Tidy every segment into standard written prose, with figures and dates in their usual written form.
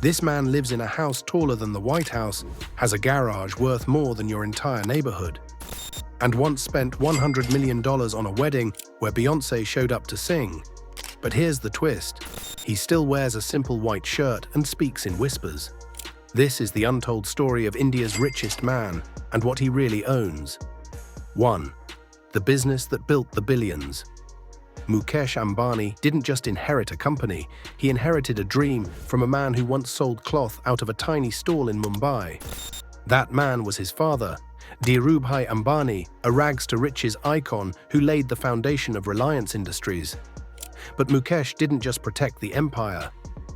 This man lives in a house taller than the White House, has a garage worth more than your entire neighborhood, and once spent $100 million on a wedding where Beyoncé showed up to sing. But here's the twist. He still wears a simple white shirt and speaks in whispers. This is the untold story of India's richest man and what he really owns. 1. The business that built the billions. Mukesh Ambani didn't just inherit a company, he inherited a dream from a man who once sold cloth out of a tiny stall in Mumbai. That man was his father, Dhirubhai Ambani, a rags-to-riches icon who laid the foundation of Reliance Industries. But Mukesh didn't just protect the empire.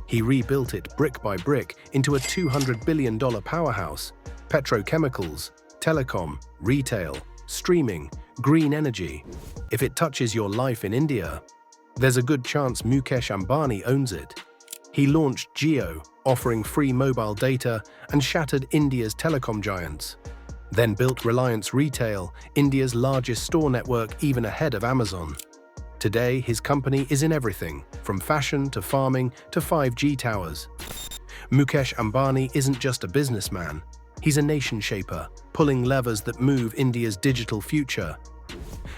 He rebuilt it brick by brick into a $200 billion powerhouse. Petrochemicals, telecom, retail, streaming, green energy. If it touches your life in India, there's a good chance Mukesh Ambani owns it. He launched Jio, offering free mobile data, and shattered India's telecom giants. Then built Reliance Retail, India's largest store network, even ahead of Amazon. Today, his company is in everything, from fashion to farming to 5G towers. Mukesh Ambani isn't just a businessman. He's a nation shaper, pulling levers that move India's digital future.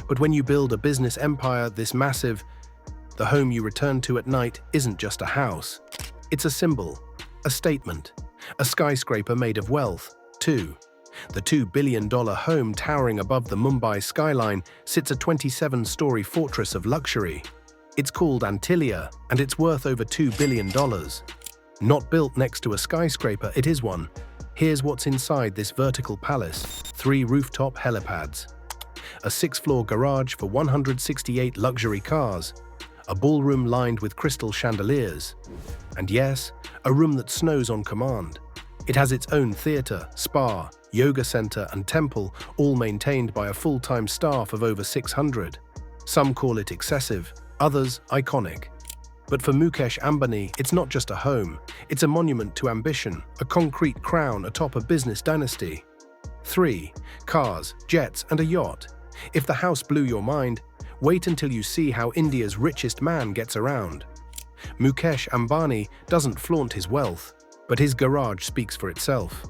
But when you build a business empire this massive, the home you return to at night isn't just a house. It's a symbol, a statement, a skyscraper made of wealth, too. The $2 billion home towering above the Mumbai skyline sits a 27-story fortress of luxury. It's called Antilia, and it's worth over $2 billion. Not built next to a skyscraper, it is one. Here's what's inside this vertical palace. 3 rooftop helipads, a 6th-floor garage for 168 luxury cars, a ballroom lined with crystal chandeliers, and yes, a room that snows on command. It has its own theater, spa, yoga center, and temple, all maintained by a full-time staff of over 600. Some call it excessive, others iconic. But for Mukesh Ambani, it's not just a home, it's a monument to ambition, a concrete crown atop a business dynasty. 3. Cars, jets, and a yacht. If the house blew your mind, wait until you see how India's richest man gets around. Mukesh Ambani doesn't flaunt his wealth, but his garage speaks for itself.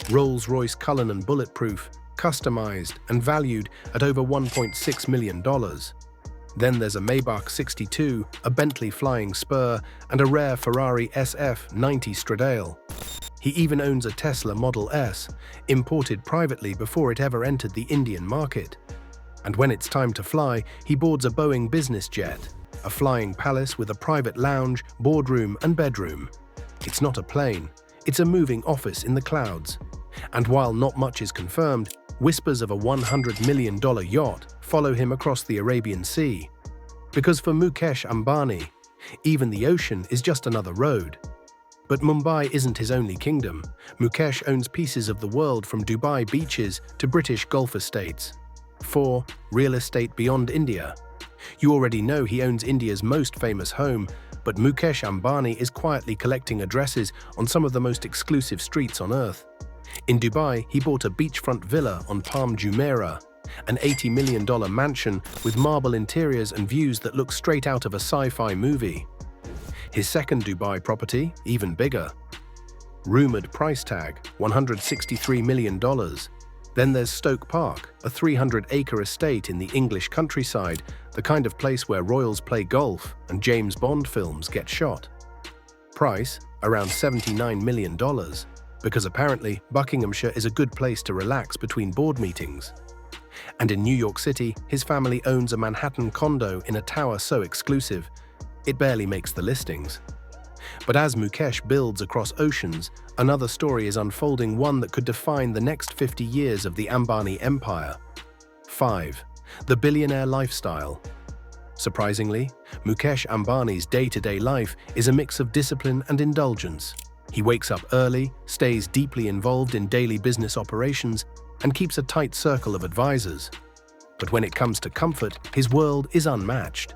Rolls-Royce Cullinan bulletproof, customized, and valued at over $1.6 million. Then there's a Maybach 62, a Bentley Flying Spur, and a rare Ferrari SF90 Stradale. He even owns a Tesla Model S, imported privately before it ever entered the Indian market. And when it's time to fly, he boards a Boeing business jet, a flying palace with a private lounge, boardroom, and bedroom. It's not a plane, it's a moving office in the clouds. And while not much is confirmed, whispers of a $100 million yacht follow him across the Arabian Sea. Because for Mukesh Ambani, even the ocean is just another road. But Mumbai isn't his only kingdom. Mukesh owns pieces of the world from Dubai beaches to British Gulf estates. 4. Real estate beyond India. You already know he owns India's most famous home, but Mukesh Ambani is quietly collecting addresses on some of the most exclusive streets on earth. In Dubai, he bought a beachfront villa on Palm Jumeirah, an $80 million mansion with marble interiors and views that look straight out of a sci-fi movie. His second Dubai property, even bigger. Rumored price tag, $163 million. Then there's Stoke Park, a 300-acre estate in the English countryside, the kind of place where royals play golf and James Bond films get shot. Price, around $79 million, because apparently Buckinghamshire is a good place to relax between board meetings. And in New York City, his family owns a Manhattan condo in a tower so exclusive, it barely makes the listings. But as Mukesh builds across oceans, another story is unfolding, one that could define the next 50 years of the Ambani empire. 5. The billionaire lifestyle. Surprisingly, Mukesh Ambani's day-to-day life is a mix of discipline and indulgence. He wakes up early, stays deeply involved in daily business operations, and keeps a tight circle of advisors. But when it comes to comfort, his world is unmatched.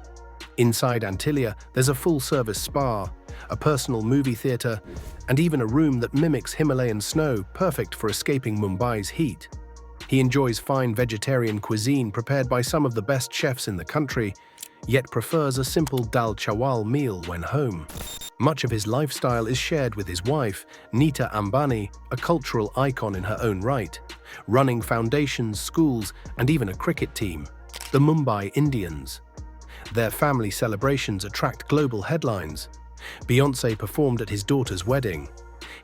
Inside Antilia, there's a full-service spa, a personal movie theater, and even a room that mimics Himalayan snow, perfect for escaping Mumbai's heat. He enjoys fine vegetarian cuisine prepared by some of the best chefs in the country, yet prefers a simple dal chawal meal when home. Much of his lifestyle is shared with his wife, Nita Ambani, a cultural icon in her own right, running foundations, schools, and even a cricket team, the Mumbai Indians. Their family celebrations attract global headlines. Beyoncé performed at his daughter's wedding.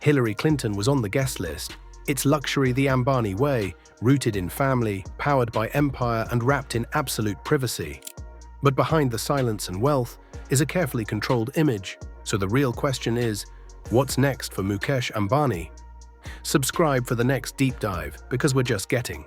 Hillary Clinton was on the guest list. It's luxury the Ambani way, rooted in family, powered by empire, and wrapped in absolute privacy. But behind the silence and wealth is a carefully controlled image. So the real question is, what's next for Mukesh Ambani? Subscribe for the next deep dive, because we're just getting